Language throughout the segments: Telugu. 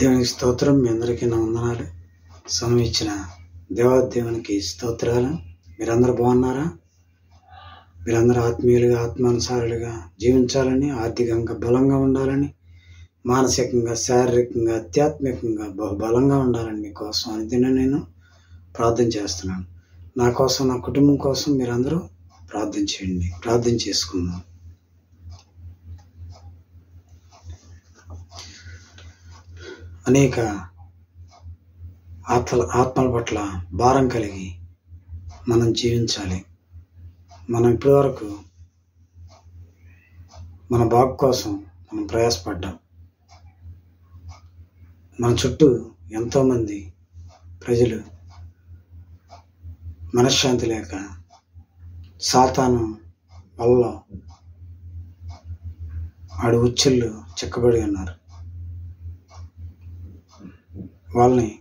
దేవునికి స్తోత్రం. మీ అందరికీ నా వందనాలు. సమయం ఇచ్చిన దేవాదేవునికి స్తోత్రాలు. మీరందరూ బాగున్నారా? మీరందరూ ఆత్మీయులుగా, ఆత్మానుసారులుగా జీవించాలని, ఆర్థికంగా బలంగా ఉండాలని, మానసికంగా, శారీరకంగా, ఆధ్యాత్మికంగా బలంగా ఉండాలని మీకోసం అనుదిన నేను ప్రార్థన చేస్తున్నాను. నా కోసం, నా కుటుంబం కోసం మీరందరూ ప్రార్థన చేయండి. ప్రార్థన చేసుకుందాం. అనేక ఆత్మల పట్ల భారం కలిగి మనం జీవించాలి. మనం ఇప్పటివరకు మన బాగు కోసం మనం ప్రయాసపడ్డాం. మన చుట్టూ ఎంతోమంది ప్రజలు మనశ్శాంతి లేక సాతాను వల్ల ఆడు ఉచ్చుళ్ళు చిక్కబడి ఉన్నారు. వాళ్ళని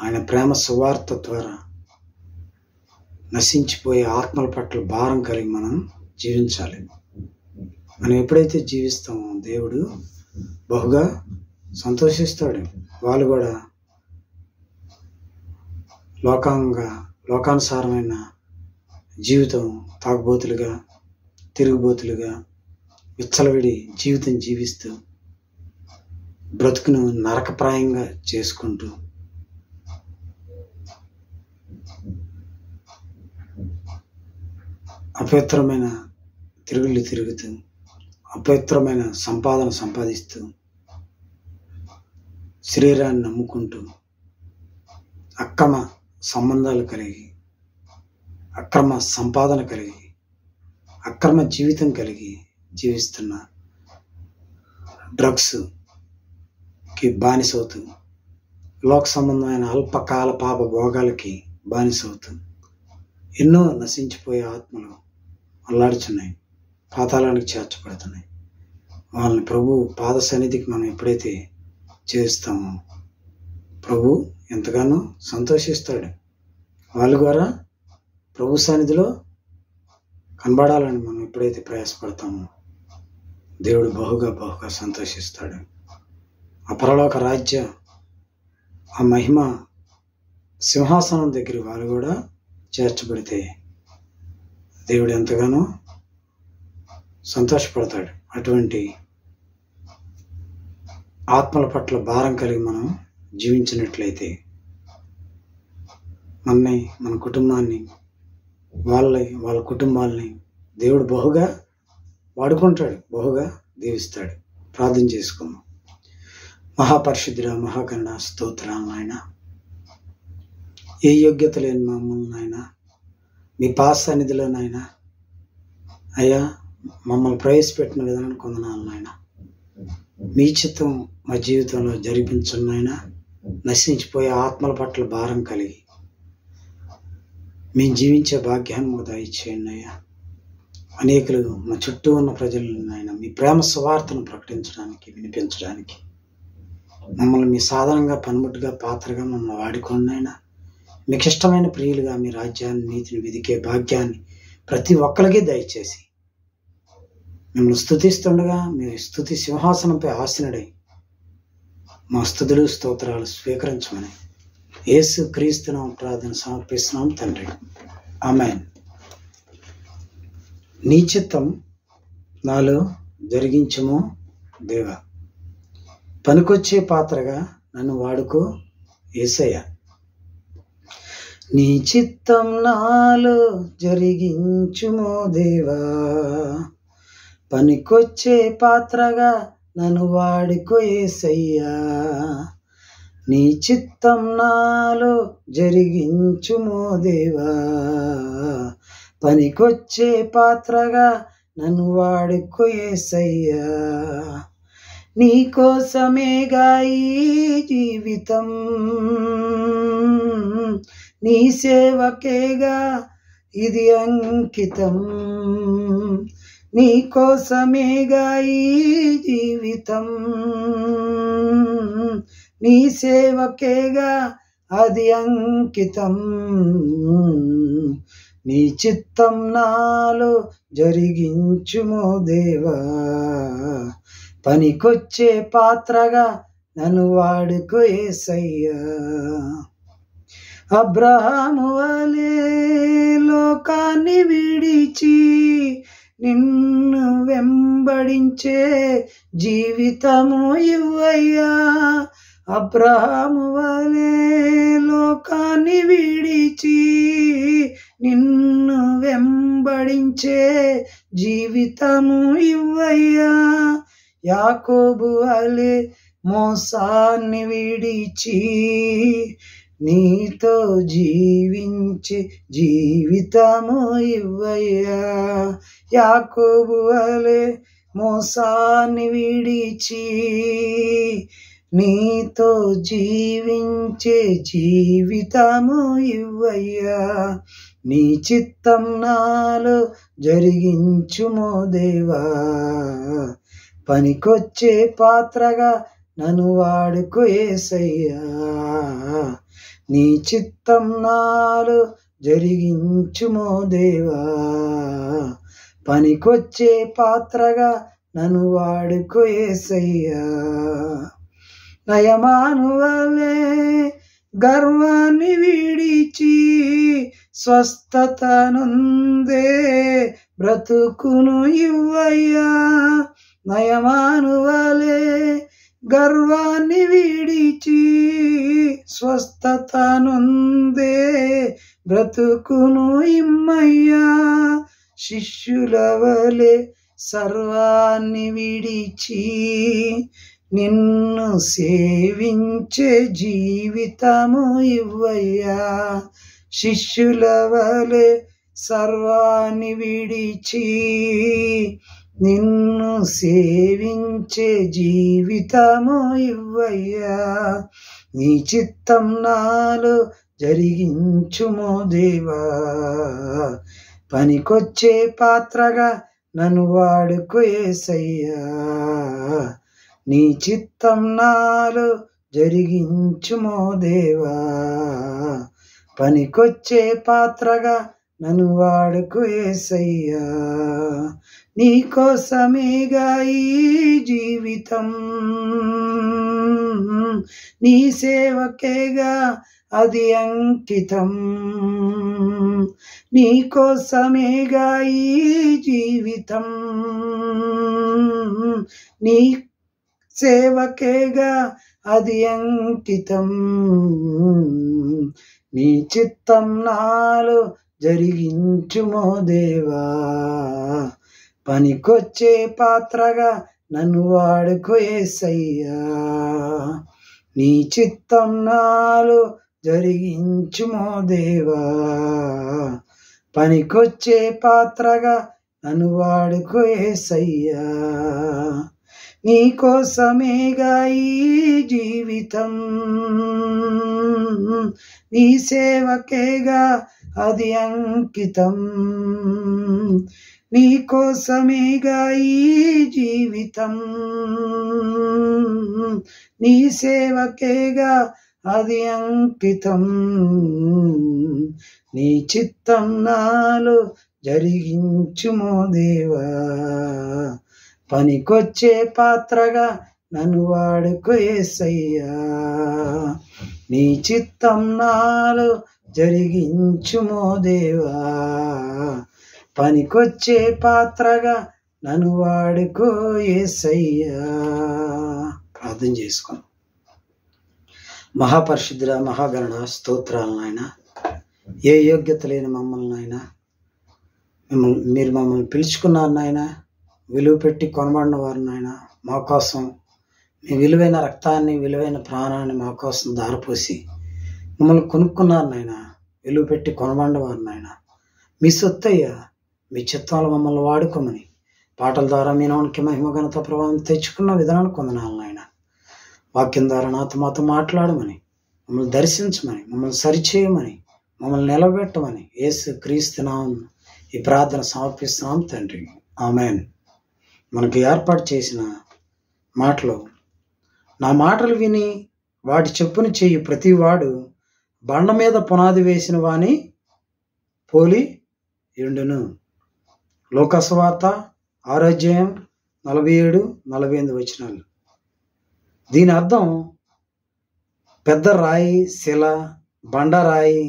ఆయన ప్రేమ సువార్త ద్వారా నశించిపోయే ఆత్మల పట్ల భారం కలిగి మనం జీవించాలి. మనం ఎప్పుడైతే జీవిస్తామో దేవుడు బహుగా సంతోషిస్తాడు. వాళ్ళు కూడా లోకానుసారమైన జీవితం, తాగుబోతులుగా, తిరుగుబోతులుగా, విచ్చలవిడి జీవితం జీవిస్తూ బ్రతుకును నరకప్రాయంగా చేసుకుంటూ అపవిత్రమైన తిరుగుళ్ళు తిరుగుతూ అపవిత్రమైన సంపాదన సంపాదిస్తూ శరీరాన్ని నమ్ముకుంటూ అక్రమ సంబంధాలు కలిగి, అక్రమ సంపాదన కలిగి, అక్రమ జీవితం కలిగి జీవిస్తున్న డ్రగ్స్కి బానిసవుతూ, లోక సంబంధమైన అల్పకాల పాప భోగాలకి బానిసవుతూ ఎన్నో నశించిపోయే ఆత్మలు అల్లాడుచున్నాయి, పాతాళానికి చేర్చబడుతున్నాయి. వాళ్ళని ప్రభు పాద సన్నిధికి మనం ఎప్పుడైతే చేస్తామో ప్రభు ఎంతగానో సంతోషిస్తాడు. వాళ్ళ ద్వారా ప్రభు సన్నిధిలో కనబడాలని మనం ఎప్పుడైతే ప్రయాసపడతామో దేవుడు బహుగా సంతోషిస్తాడు. ఆ పరలోక రాజ్య, ఆ మహిమ సింహాసనం దగ్గర వాళ్ళు కూడా చేర్చబడితే దేవుడు ఎంతగానో సంతోషపడతాడు. అటువంటి ఆత్మల పట్ల భారం కలిగి మనం జీవించినట్లయితే మనని, మన కుటుంబాన్ని, వాళ్ళ కుటుంబాలని దేవుడు బహుగా వాడుకుంటాడు, బహుగా దీవిస్తాడు. ప్రార్థన చేసుకుందాం. మహాపరిశుద్ధుడ, మహాకరుణ, స్తోత్రాలు నాయన. ఏ యోగ్యత లేని మమ్మల్ని నాయన మీ పాద సన్నిధిలో నాయన అయ్యా మమ్మల్ని ప్రవేశపెట్టిన విధానాన్ని కొందనాలు నాయన. మీ చిత్తం మా జీవితంలో జరిపించండి నాయన. నశించిపోయే ఆత్మల పట్ల భారం కలిగి మేము జీవించే భాగ్యాన్ని మాకు దయచేయండి అయ్యా. అనేకులు మా చుట్టూ ఉన్న ప్రజలను నాయన మీ ప్రేమ సువార్తను ప్రకటించడానికి, వినిపించడానికి మమ్మల్ని మీ సాధారణంగా, పనిముట్టుగా, పాత్రగా మమ్మల్ని వాడుకోండి నాయన. మీకు ఇష్టమైన ప్రియులుగా మీ రాజ్యాన్ని, నీతిని వెదికే భాగ్యాన్ని ప్రతి ఒక్కరికి దయచేసి మిమ్మల్ని స్తుతిస్తుండగా మీ స్తుతి సింహాసనంపై ఆసీనుడై మా స్తుతులు, స్తోత్రాలు స్వీకరించమని యేసు క్రీస్తు నామమున ప్రార్థన సమర్పిస్తున్నాం తండ్రి. ఆమేన్. నీ చిత్తం నాలో జరిగించుము దేవా. పనికొచ్చే పాత్రగా నన్ను వాడుకో యేసయ్య. నీ చిత్తం నాలో జరిగించుము దేవా. పనికొచ్చే పాత్రగా నన్ను వాడుకో యేసయ్యా. నీ చిత్తం నాలో జరిగించుము దేవా. పనికొచ్చే పాత్రగా నన్ను వాడుకో యేసయ్యా. నీ కోసమేగా ఈ జీవితం, నీ సేవకేగా ఇది అంకితం. నీ కోసమేగా ఈ జీవితం, నీ సేవకేగా అది అంకితం. నీ చిత్తం నాలో జరిగించుము దేవా. పనికొచ్చే పాత్రగా నన్ను వాడుకో యేసయ్యా. అబ్రహాము వలె లోకాన్ని విడిచి నిన్ను వెంబడించే జీవితము ఇవ్వయ్యా. అబ్రహాము వలె లోకాన్ని విడిచి నిన్ను వెంబడించే జీవితము ఇవ్వయ్యా. యాకోబు వలె మోసాన్ని విడిచి నీతో జీవించే జీవితము ఇవ్వయ్యా. యాకోబు వలె మోసాన్ని విడిచి నీతో జీవించే జీవితము ఇవ్వయ్యా. నీ చిత్తం నాలో జరిగించుమో దేవా. పనికొచ్చే పాత్రగా నన్ను వాడుకో యేసయ్యా. నీ చిత్తం నాలో జరిగించుమో దేవా. పనికొచ్చే పాత్రగా నన్ను వాడుకో యేసయ్యా. నయమాను వలె గర్వాన్ని విడిచి స్వస్థత నొందే బ్రతుకును ఇవ్వయ్యా. నయమాను వలె గర్వాన్ని విడిచి స్వస్థత నొందే బ్రతుకును ఇమ్మయ్యా. శిష్యుల వలె సర్వాన్ని విడిచి నిన్ను సేవించే జీవితము ఇవ్వయ్యా. శిష్యుల వలె సర్వాన్ని విడిచి నిన్ను సేవించే జీవితము ఇవ్వయ్యా. నీ చిత్తం నాలో జరిగించుమో దేవా. పనికొచ్చే పాత్రగా నన్ను వాడుకో యేసయ్యా. నీ చిత్తం నాలో జరిగించుమో దేవా. పనికొచ్చే పాత్రగా నన్ను వాడుకో యేసయ్యా. నీ కోసమేగా ఈ జీవితం, నీ సేవకేగా అది అంకితం. నీ కోసమేగా ఈ జీవితం, నీ సేవకేగా అది అంకితం. నీ చిత్తం నాలో జరిగించుమో దేవా. పనికొచ్చే పాత్రగా నన్ను వాడుకో యేసయ్యా. నీ చిత్తం నాలో జరిగించుమో దేవా. పనికొచ్చే పాత్రగా నన్ను వాడుకో యేసయ్యా. నీ కోసమేగా ఈ జీవితం, నీ సేవకేగా అది అంకితం. నీ కోసమేగా ఈ జీవితం, నీ సేవకేగా అది అంకితం. నీ చిత్తం నాలో జరిగించుమో దేవా. పనికొచ్చే పాత్రగా నన్ను వాడుకో యేసయ్యా. నీ చిత్తం నాలో జరిగించుమో దేవా. పనికొచ్చే పాత్రగా నన్ను వాడుకో యేసయ్యా. ప్రార్థన చేసుకో. మహాపరిశుద్ధుడా, మహాగణుడా, స్తోత్రాలు నాయన. ఏ యోగ్యత లేని మమ్మల్ని నాయన మీరు మమ్మల్ని పిలుచుకున్నారు నాయన. విలువ పెట్టి కొనబడిన వారు నాయన. మా కోసం మీ విలువైన రక్తాన్ని, విలువైన ప్రాణాన్ని మా కోసం దారపోసి మమ్మల్ని కొనుక్కున్నారు నాయన. విలువ పెట్టి కొనబడిన వారు నాయన. మీ సొత్తయ్యా, మీ చిత్తాలు మమ్మల్ని వాడుకోమని పాటల ద్వారా మీ నామమునకి మహిమ ఘనత ప్రభావం తెచ్చుకున్న విధానాన్ని కొందనాలు నాయన. వాక్యం ద్వారా నాతో మాతో మాట్లాడమని, మమ్మల్ని దర్శించమని, మమ్మల్ని సరిచేయమని, మమ్మల్ని నిలబెట్టమని యేసు క్రీస్తు నామమున ఈ ప్రార్థన సమర్పిస్తున్నాం తండ్రి. ఆమేన్. మనకు ఏర్పాటు చేసిన మాటలు, నా మాటలు విని వాటి చెప్పును చేయు ప్రతివాడు బండ మీద పునాది వేసిన వాని పోలి యుండును. లోకసువార్త 6 అధ్యాయం 47-48 వచనాలు. దీని అర్థం పెద్ద రాయి, శిల, బండరాయి.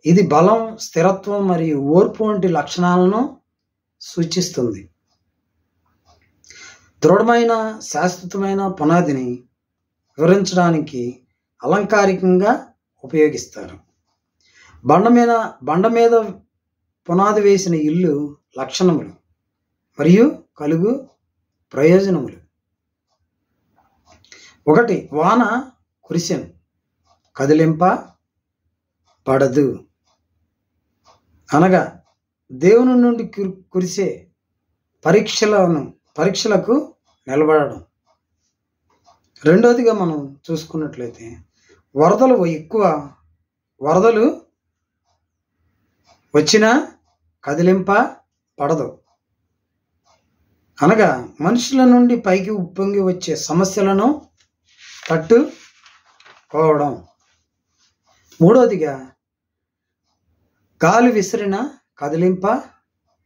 ఇది బలం, స్థిరత్వం మరియు ఓర్పు వంటి లక్షణాలను సూచిస్తుంది. దృఢమైన శాశ్వతమైన పునాదిని వివరించడానికి అలంకారికంగా ఉపయోగిస్తారు. బండ మీద పునాది వేసిన ఇల్లు లక్షణములు మరియు కలుగు ప్రయోజనములు. 1. వాన కురిసెను, కదిలింప పడదు. అనగా దేవుని నుండి కురిసే పరీక్షలకు నిలబడడం. రెండోదిగా మనం చూసుకున్నట్లయితే వరదలు వచ్చినా కదిలింప పడదు. అనగా మనుషుల నుండి పైకి ఉప్పొంగి వచ్చే సమస్యలను తట్టుకోవడం. మూడోదిగా గాలి విసిరిన కదిలింప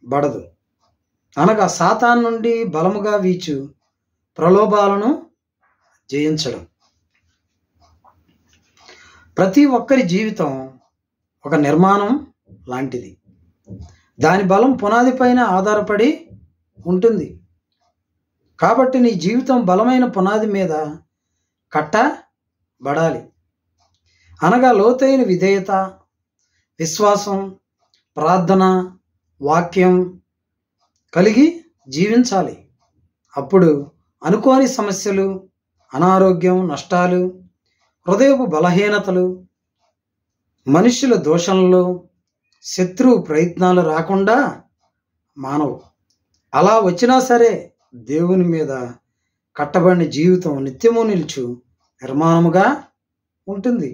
బడదు. అనగా సాతాను నుండి బలముగా వీచు ప్రలోభాలను జయించడం. ప్రతి ఒక్కరి జీవితం ఒక నిర్మాణం లాంటిది. దాని బలం పునాది పైన ఆధారపడి ఉంటుంది. కాబట్టి నీ జీవితం బలమైన పునాది మీద కట్టబడాలి. అనగా లోతైన విధేయత, విశ్వాసం, ప్రార్థన, వాక్యం కలిగి జీవించాలి. అప్పుడు అనుకోని సమస్యలు, అనారోగ్యం, నష్టాలు, హృదయపు బలహీనతలు, మనుష్యుల దోషణలు, శత్రువు ప్రయత్నాలు రాకుండా మానవు. అలా వచ్చినా సరే దేవుని మీద కట్టబడిన జీవితం నిత్యము నిలుచు నిర్మాణముగా ఉంటుంది.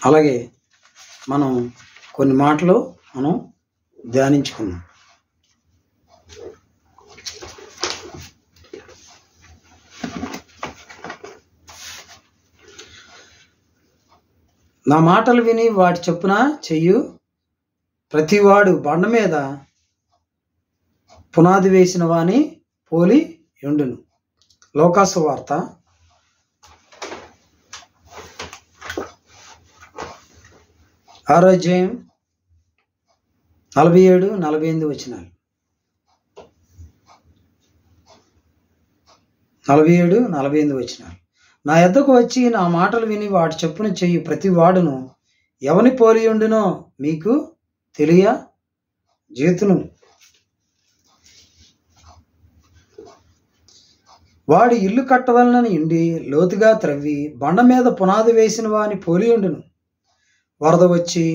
అలాగే మనం కొన్ని మాటలు మనం ధ్యానించుకున్నాం. నా మాటలు విని వాటి చొప్పున చెయ్యు ప్రతివాడు బండ మీద పునాది వేసిన వాని పోలి యుండును. లోకాసు వార్త 6:47-48 వచనాలు. 47-48 వచనాలు. నా యొద్దకు వచ్చి నా మాటలు విని వాటి చొప్పున చెయ్యి ప్రతి వాడును ఎవని పోలియుండునో మీకు తెలియజేతును. వాడి ఇల్లు కట్టవలనని ఇండి లోతుగా త్రవ్వి బండ మీద పునాది వేసిన వాని పోలియుండును. వరద వచ్చి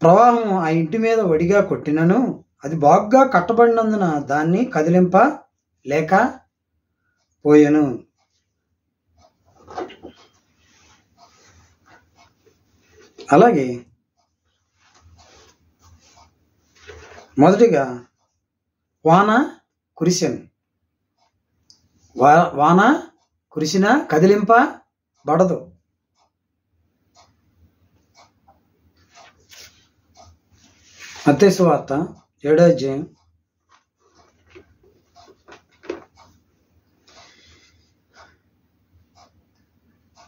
ప్రవాహం ఆ ఇంటి మీద వడిగా కొట్టినను అది బాగుగా కట్టబడినందున దాన్ని కదిలింప లేక పోయెను. అలాగే మొదటిగా వాన కురిసెను. వాన కురిసిన కదిలింప బడదు. మత్తయి సువార్త 7వ అధ్యాయం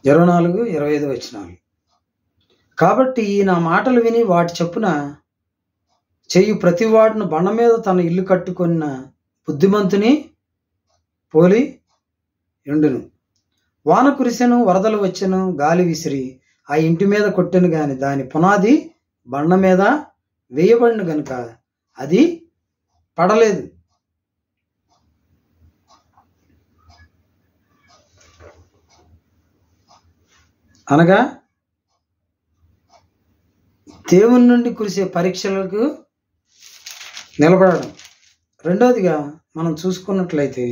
24-25 వచనాలు. కాబట్టి నా మాటలు విని వాటి చొప్పున చెయ్యి ప్రతి వాడును బండ మీద తన ఇల్లు కట్టుకున్న బుద్ధిమంతుని పోలి యుండును. వాన కురిసెను, వరదలు వచ్చెను, గాలి విసిరి ఆ ఇంటి మీద కొట్టెను గాని దాని పునాది బండ మీద వేయబడిన గనుక అది పడలేదు. అనగా దేవుని నుండి కురిసే పరీక్షలకు నిలబడడం. రెండోదిగా మనం చూసుకున్నట్లయితే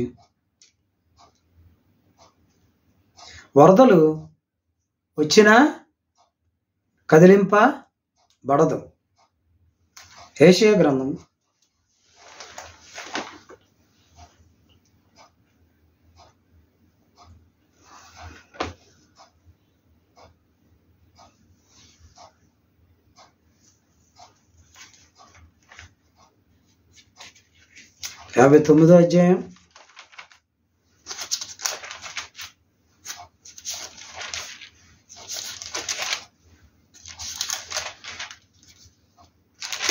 వరదలు వచ్చినా కదిలింప బడదు. యెషయా గ్రంథం 59వ అధ్యాయం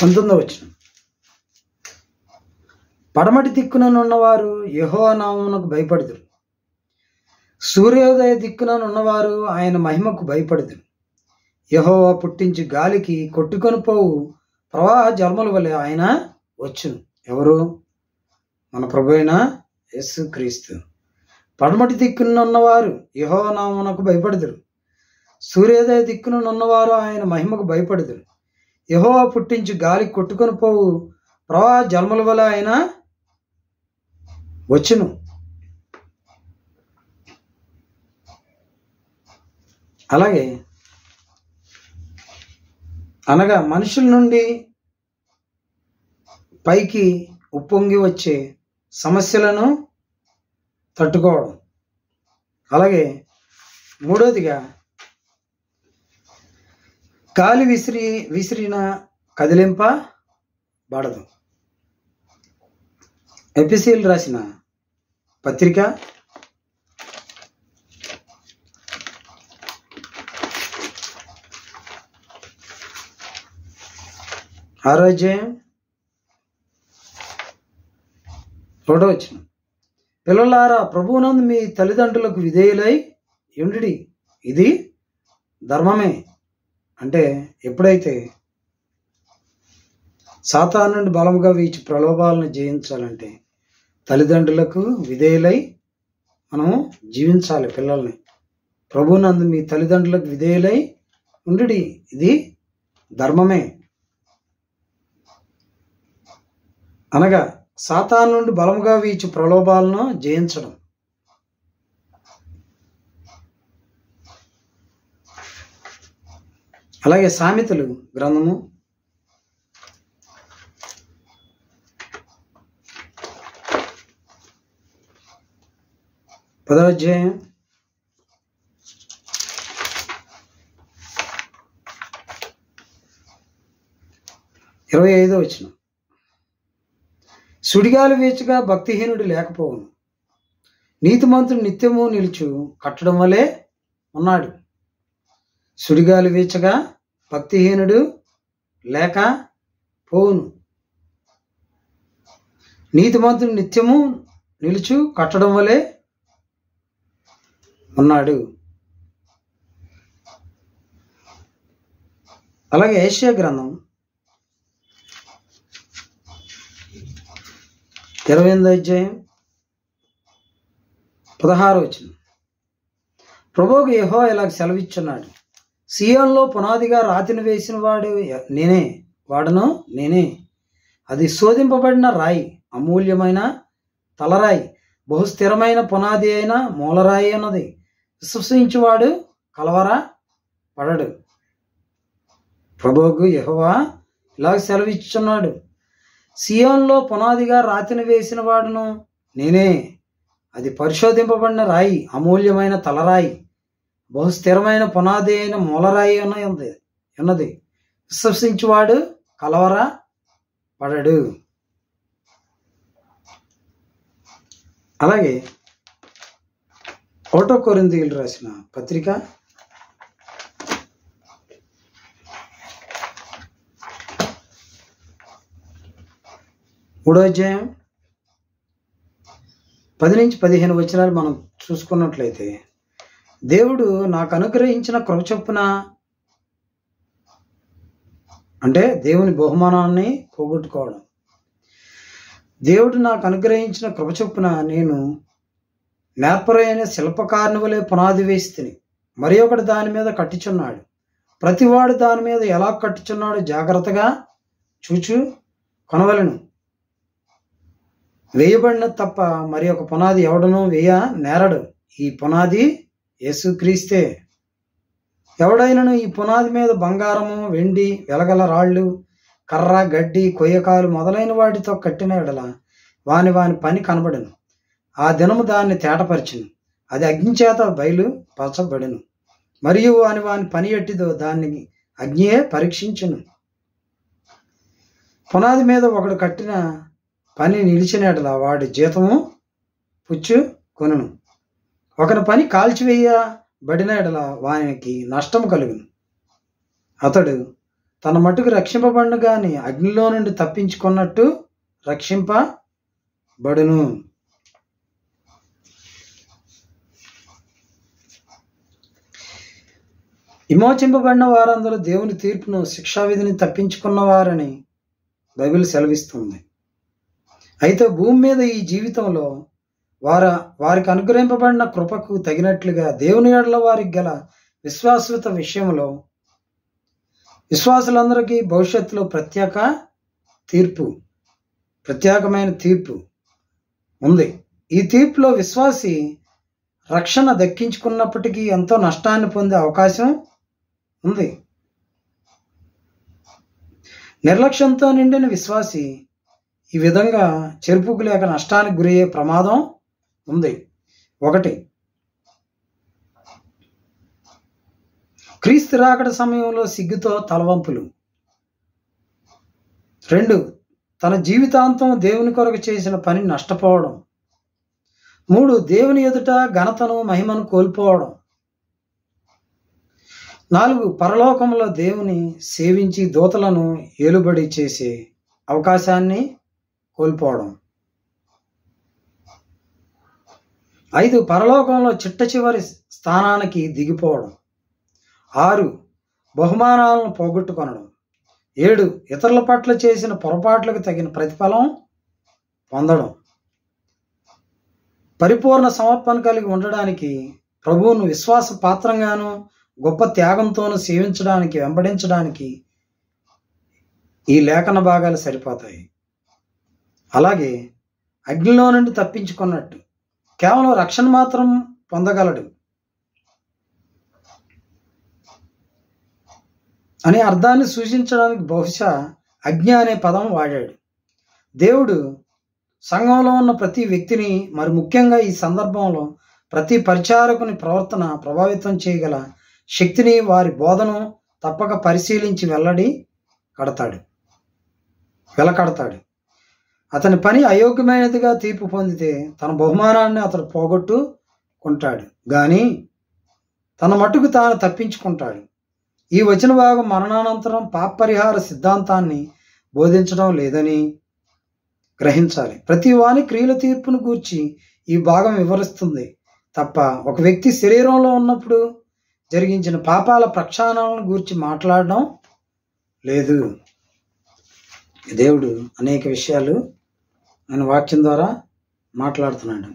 19వ వచనం. పడమటి దిక్కుననున్నవారు యెహోవా నామమునకు భయపడుదురు. సూర్యోదయ దిక్కుననున్నవారు ఆయన మహిమకు భయపడుదురు. యెహోవా పుట్టించి గాలికి కొట్టుకొని పోవు ప్రవాహ జలముల వలె ఆయన వచ్చును. ఎవరు? మన ప్రభు అయిన యేసుక్రీస్తు. పడమటి దిక్కునున్నవారు యెహోవా నామమునకు భయపడుదురు. సూర్యోదయ దిక్కునున్నవారు ఆయన మహిమకు భయపడుదురు. యెహోవా పుట్టించి గాలి కొట్టుకొని పోవు ప్రవాహ జలముల వలె ఆయన వచ్చును. అలాగే అనగా మనుషుల నుండి పైకి ఉప్పొంగి వచ్చే సమస్యలను తట్టుకోవడం. అలాగే మూడోదిగా గాలి విసిరిన కదిలింపబడదు. ఎఫెసీయులకు రాసిన పత్రిక 6వ అధ్యాయం 1వ వచనం. పిల్లలారా, ప్రభువునందు మీ తల్లిదండ్రులకు విధేయులై యుండుడి, ఇది ధర్మమే. అంటే ఎప్పుడైతే సాతాను నుండి బలముగా వీచి ప్రలోభాలను జయించాలంటే తల్లిదండ్రులకు విధేయులై మనము జీవించాలి. పిల్లల్ని ప్రభువునందు మీ తల్లిదండ్రులకు విధేయులై ఉండుడి, ఇది ధర్మమే. అనగా సాతాను నుండి బలముగా వీచి ప్రలోభాలను జయించడం. అలాగే సామెతలు గ్రంథము 10వ అధ్యాయం 25వ వచనం. సుడిగాలి వీచగా భక్తిహీనుడు లేకపోవును, నీతిమంతుడు నిత్యము నిలుచు కట్టడం వలె ఉన్నాడు. సుడిగాలి వీచగా భక్తిహీనుడు లేక పోవును, నీతిమంతుడు నిత్యము నిలుచు కట్టడం వలె ఉన్నాడు. అలాగే యెషయా గ్రంథం 28వ అధ్యాయం 16వ వచనం. ప్రభువుకు యెహోవా ఇలాగ సెలవిచ్చున్నాడు, సీయోనులో పునాదిగా రాతిని వేసిన వాడు నేనే, వాడను నేనే. అది శోధింపబడిన రాయి, అమూల్యమైన తలరాయి, బహుస్థిరమైన పునాది అయిన మూలరాయి అన్నది. విశ్వసించువాడు కలవర పడడు. ప్రభువుకు యెహోవా ఇలాగ సెలవిచ్చున్నాడు, సీయోనులో పునాదిగా రాతిని వేసిన వాడును నేనే. అది పరిశోధింపబడిన రాయి, అమూల్యమైన తలరాయి, బహుస్థిరమైన పునాది అయిన మూలరాయి ఉన్నది. విశ్వసించువాడు కలవర పడడు. అలాగే 1 కొరింథీయులకు రాసిన పత్రిక 3వ అధ్యాయం 10 నుంచి 15 వచనాలు మనం చూసుకున్నట్లయితే, దేవుడు నాకు అనుగ్రహించిన కృప చొప్పున, అంటే దేవుని బహుమానాన్ని పోగొట్టుకోవడం. దేవుడు నాకు అనుగ్రహించిన కృప చొప్పున నేను నేర్పరైన శిల్పకారుని వలె పునాది వేసి తిని, మరి ఒకటి దాని మీద కట్టుచున్నాడు. ప్రతివాడు దాని మీద ఎలా కట్టుచున్నాడో జాగ్రత్తగా చూచు కొనవలెను. వేయబడిన తప్ప మరి ఒక పునాది ఎవడనూ వేయ నేరడు. ఈ పునాది యేసుక్రీస్తే. ఎవడైనను ఈ పునాది మీద బంగారము, వెండి, వెలగల రాళ్ళు, కర్ర, గడ్డి, కొయ్యకాలు మొదలైన వాటితో కట్టిన ఎడల వాని పని కనబడను. ఆ దినము దాన్ని తేటపరిచెను, అది అగ్ని చేత బయలుపరచబడెను. మరియు వాని పని ఎట్టిదో దాన్ని అగ్నియే పరీక్షించును. పునాది మీద ఒకడు కట్టిన పని నిలిచిన ఎడల వాడి జీతము పుచ్చుకొనును. ఒకని పని కాల్చివేయబడిన ఎడల వానికి నష్టము కలుగును. అతడు తన మటుకు రక్షింపబడును గాని అగ్నిలో నుండి తప్పించుకున్నట్టు రక్షింపబడును. విమోచింపబడిన వారందరూ దేవుని తీర్పును, శిక్షావిధిని తప్పించుకున్నవారని బైబిల్ సెలవిస్తుంది. అయితే భూమి మీద ఈ జీవితంలో వారికి అనుగ్రహింపబడిన కృపకు తగినట్లుగా దేవుని యెడల వారికి గల విశ్వాసత విషయంలో విశ్వాసులందరికీ భవిష్యత్తులో ప్రత్యేకమైన తీర్పు ఉంది. ఈ తీర్పులో విశ్వాసి రక్షణ దక్కించుకున్నప్పటికీ ఎంతో నష్టాన్ని పొందే అవకాశం ఉంది. నిర్లక్ష్యంతో నిండిన విశ్వాసి ఈ విధంగా చెరుపుకు లేక నష్టానికి గురయ్యే ప్రమాదం ఉంది. 1, క్రీస్తు రాకడ సమయంలో సిగ్గుతో తలవంపులు. 2, తన జీవితాంతం దేవుని కొరకు చేసిన పని నష్టపోవడం. 3, దేవుని ఎదుట ఘనతను, మహిమను కోల్పోవడం. 4, పరలోకంలో దేవుని సేవించి దూతలను ఏలుబడి చేసే అవకాశాన్ని కోల్పోవడం. 5, పరలోకంలో చిట్ట చివరి స్థానానికి దిగిపోవడం. 6, బహుమానాలను పోగొట్టుకొనడం. 7, ఇతరుల పట్ల చేసిన పొరపాట్లకు తగిన ప్రతిఫలం పొందడం. పరిపూర్ణ సమర్పణ కలిగి ఉండడానికి, ప్రభువును విశ్వాస పాత్రంగాను గొప్ప త్యాగంతోనూ సేవించడానికి, వెంబడించడానికి ఈ లేఖన భాగాలు సరిపోతాయి. అలాగే అగ్నిలో నుండి తప్పించుకున్నట్టు కేవలం రక్షణ మాత్రం పొందగలడు అనే అర్థాన్ని సూచించడానికి బహుశా అగ్ని అనే పదం వాడాడు. దేవుడు సంఘంలో ఉన్న ప్రతి వ్యక్తిని, మరి ముఖ్యంగా ఈ సందర్భంలో ప్రతి పరిచారకుని ప్రవర్తన ప్రభావితం చేయగల శక్తిని, వారి బోధను తప్పక పరిశీలించి వెలకడతాడు. అతని పని అయోగ్యమైనదిగా తీర్పు పొందితే తన బహుమానాన్ని అతడు పోగొట్టుకుంటాడు, కానీ తన మట్టుకు తాను తప్పించుకుంటాడు. ఈ వచన భాగం మరణానంతరం పాపపరిహార సిద్ధాంతాన్ని బోధించడం లేదని గ్రహించాలి. ప్రతి వాని క్రియల తీర్పును గూర్చి ఈ భాగం వివరిస్తుంది తప్ప ఒక వ్యక్తి శరీరంలో ఉన్నప్పుడు జరిగించిన పాపాల ప్రక్షాళనలను గూర్చి మాట్లాడడం లేదు. దేవుడు అనేక విషయాలు ఆయన వాక్యం ద్వారా మాట్లాడుతున్నాడు.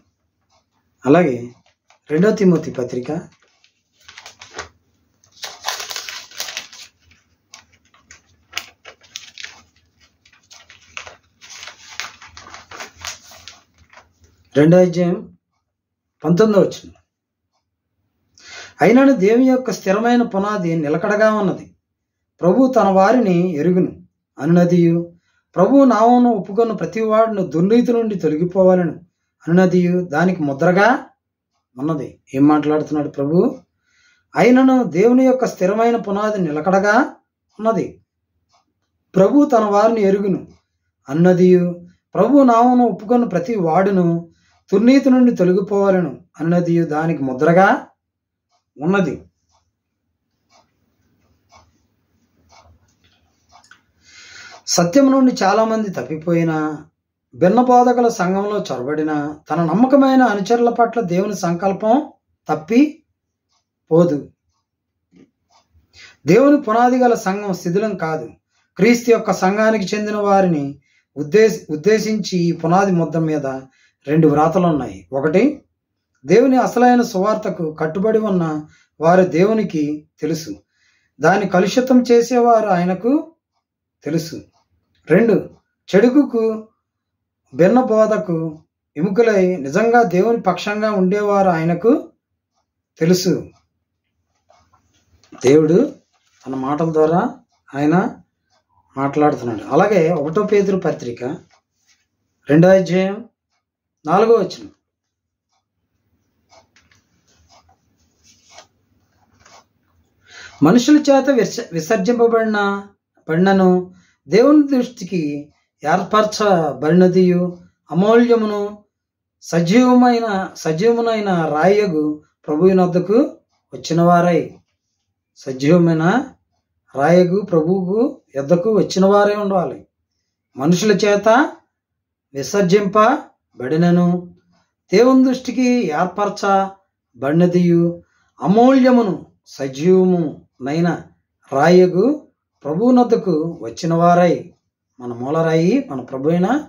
అలాగే 2 తిమోతి పత్రిక 2వ అధ్యాయం 19వ వచనం. అయినను దేవుని యొక్క స్థిరమైన పునాది నిలకడగా ఉన్నది, ప్రభు తన వారిని ఎరుగును అనునదియు, ప్రభు నామమును ఒప్పుకొను ప్రతి వాడును దుర్నీతి నుండి తొలగిపోవాలను అనునదియు దానికి ముద్రగా ఉన్నది. ఏం మాట్లాడుతున్నాడు ప్రభు? అయినను దేవుని యొక్క స్థిరమైన పునాది నిలకడగా ఉన్నది, ప్రభు తన వారిని ఎరుగును అన్నదియు, ప్రభు నామమును ఒప్పుకొను ప్రతి వాడును దుర్నీతి నుండి తొలగిపోవాలను అన్నదియు దానికి ముద్రగా ఉన్నది. సత్యం నుండి చాలా మంది తప్పిపోయినా, భిన్న బోధకుల సంఘంలో చొరబడిన, తన నమ్మకమైన అనుచరుల పట్ల దేవుని సంకల్పం తప్పి పోదు. దేవుని పునాది గల సంఘం శిథిలం కాదు. క్రీస్తు యొక్క సంఘానికి చెందిన వారిని ఉద్దేశించి ఈ పునాది ముద్ద మీద 2 వ్రాతలు ఉన్నాయి. 1, దేవుని అసలైన సువార్తకు కట్టుబడి ఉన్న వారు దేవునికి తెలుసు, దాన్ని కలుషితం చేసేవారు ఆయనకు తెలుసు. 2, చెడుగుకు భిన్న బోధకు విముఖులై నిజంగా దేవుని పక్షంగా ఉండేవారు ఆయనకు తెలుసు. దేవుడు తన మాటల ద్వారా ఆయన మాట్లాడుతున్నాడు. అలాగే 1 పేతురు పత్రిక 2వ అధ్యాయం 4వ వచనం. మనుషుల చేత విసర్జింపబడినను దేవుని దృష్టికి ఏర్పరచబడినదియు అమూల్యమును సజీవమునైన రాయగు ప్రభువునొద్దకు వచ్చిన వారై, సజీవమైన రాయగు ప్రభువుకు యొద్దకు వచ్చిన వారే ఉండాలి. మనుషుల చేత విసర్జింపబడినను దేవుని దృష్టికి ఏర్పరచబడినదియు అమూల్యమును సజీవము నైన రాయగు ప్రభువునొద్దకు వచ్చిన వారై, మన మూలరాయి మన ప్రభు అయిన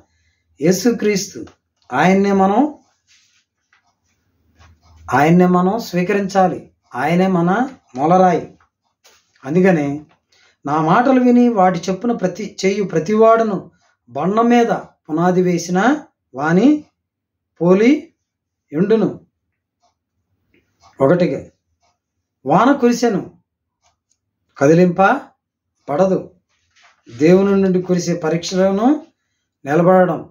యేసుక్రీస్తు, ఆయన్నే మనం స్వీకరించాలి. ఆయనే మన మూలరాయి. అందుకనే నా మాటలు విని వాటి చెప్పున ప్రతివాడును బండ మీద పునాది వేసిన వాని పోలి ఎండును. ఒకటిగా వాన కురిసెను, కదిలింప పడదు. దేవుని నుండి కురిసే పరీక్షలను నిలబడడం.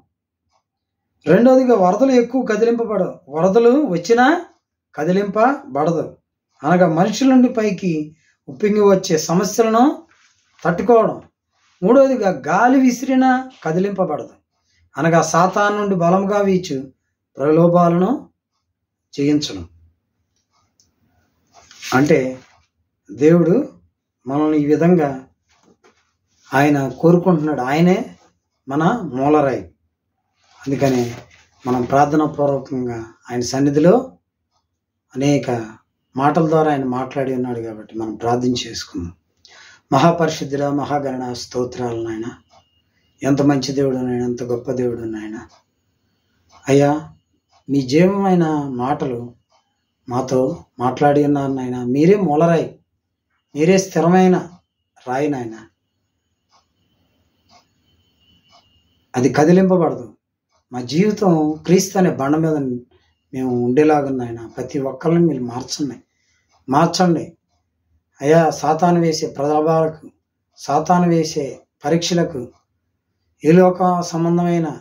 రెండవదిగా వరదలు ఎక్కువ కదిలింపబడవు. వరదలు వచ్చినా కదిలింపబడదు. అనగా మనుషుల నుండి పైకి ఉప్పింగి వచ్చే సమస్యలను తట్టుకోవడం. మూడవదిగా గాలి విసిరినా కదిలింపబడదు. అనగా సాతాను నుండి బలంగా వీచు ప్రలోభాలను చేయించడం. అంటే దేవుడు మనల్ని ఈ విధంగా ఆయన కోరుకుంటున్నాడు. ఆయనే మన మూలరాయి. అందుకని మనం ప్రార్థనాపూర్వకంగా ఆయన సన్నిధిలో అనేక మాటల ద్వారా ఆయన మాట్లాడి ఉన్నాడు కాబట్టి మనం ప్రార్థన చేసుకుందాం. మహాపరిశుద్ధుడ, మహాగణ స్తోత్రాలు నాయన. ఎంత మంచి దేవుడు నాయన, ఎంత గొప్ప దేవుడు నాయన. అయ్యా, మీ జీవమైన మాటలు మాతో మాట్లాడి ఉన్నారు నాయన. మీరే మూలరాయి, మీరే స్థిరమైన రాయి నాయన. అది కదిలింపబడదు. మా జీవితం క్రీస్తు అనే బండ మీద మేము ఉండేలాగా నాయన. ప్రతి ఒక్కరిని మీరు మార్చండి అయ్యా. సాతాను వేసే ప్రలోభాలకు, సాతాను వేసే పరీక్షలకు, ఏ లోక సంబంధమైన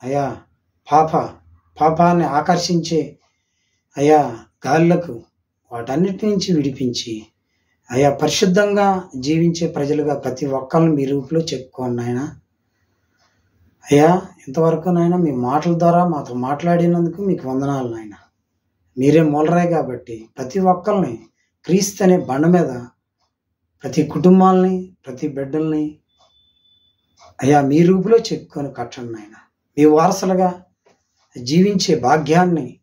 అయ్యా పాపాన్ని ఆకర్షించే అయ్యా గాలులకు వాటన్నిటి నుంచి విడిపించి అయ్యా పరిశుద్ధంగా జీవించే ప్రజలుగా ప్రతి ఒక్కరిని మీ రూపులో చెప్పుకోండి నాయన. అయ్యా, ఇంతవరకు నాయన మీ మాటల ద్వారా మాతో మాట్లాడినందుకు మీకు వందనాలు నాయన. మీరే మూలరాయి కాబట్టి ప్రతి ఒక్కరిని క్రీస్తు అనే బండ మీద, ప్రతి కుటుంబాలని, ప్రతి బిడ్డల్ని అయ్యా మీ రూపులో చెప్పుకొని కట్టండి నాయన. మీ వారసులుగా జీవించే భాగ్యాన్ని,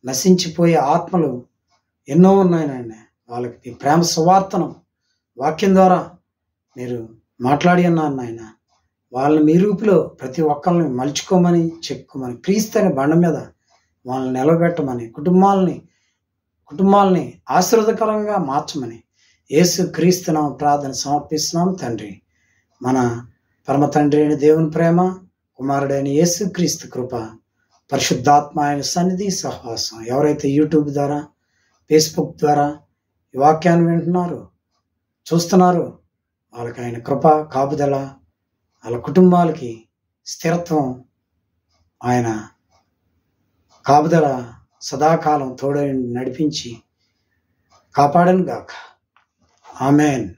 నశించిపోయే ఆత్మలు ఎన్నో ఉన్నాయి నాయన. వాళ్ళకి మీ ప్రేమ సువార్తను వాక్యం ద్వారా మీరు మాట్లాడి ఉన్నారు నాయన. వాళ్ళని మీ రూపులో ప్రతి ఒక్కరిని మలుచుకోమని చెప్పుకోమని, క్రీస్తు అనే బండ మీద వాళ్ళని నిలబెట్టమని, కుటుంబాలని ఆశీర్వాదకరంగా మార్చమని యేసు క్రీస్తు నామమున ప్రార్థన సమర్పిస్తున్నాం తండ్రి. మన పరమ తండ్రి అయిన దేవుని ప్రేమ, కుమారుడైన యేసు క్రీస్తు కృప, పరిశుద్ధాత్మ ఆయన సన్నిధి సహవాసం, ఎవరైతే యూట్యూబ్ ద్వారా, ఫేస్బుక్ ద్వారా ఈ వాక్యాన్ని వింటున్నారో, చూస్తున్నారో, వాళ్ళకి ఆయన కృప, కాపుదల, వాళ్ళ కుటుంబాలకి స్థిరత్వం, ఆయన కాపుదల సదాకాలం తోడై నడిపించి కాపాడను గాక. ఆమెన్.